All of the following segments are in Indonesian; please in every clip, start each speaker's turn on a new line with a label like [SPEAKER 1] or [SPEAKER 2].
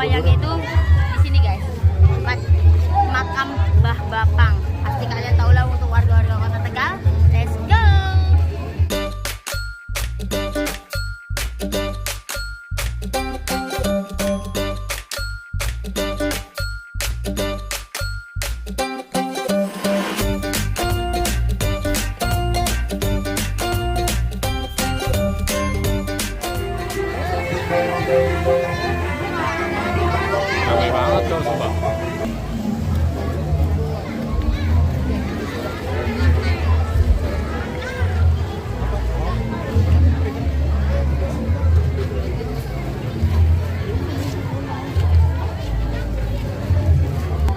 [SPEAKER 1] wayangnya itu di sini guys, tempat makam Mbah Bapang. Pasti kalian tahu lah untuk warga-warga kota Tegal. Let's go.
[SPEAKER 2] Ramai banget tuh sumpah.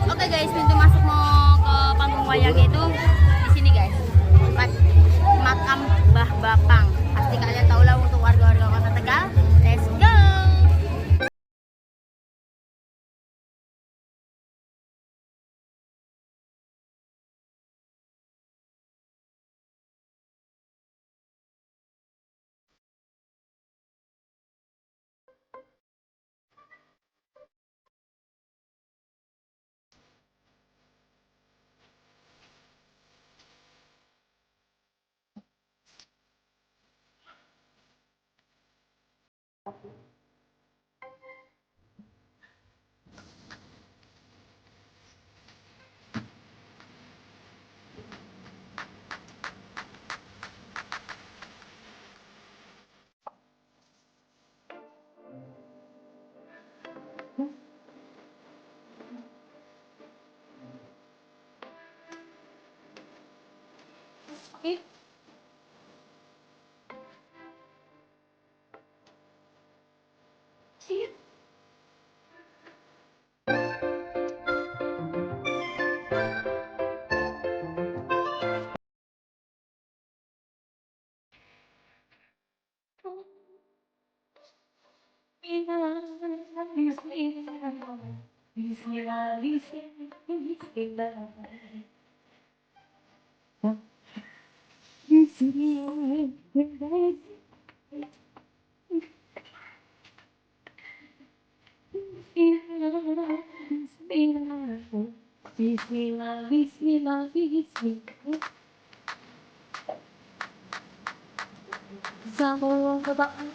[SPEAKER 1] Oke guys, pintu masuk mau ke panggung wayang itu di sini guys, tempat makam Mbah Bapang. Pasti kalian tahu lah untuk warga-warga kota Tegal. Let's go. Oke. Bismillah, bismillah, bismillah. Sama Bapang.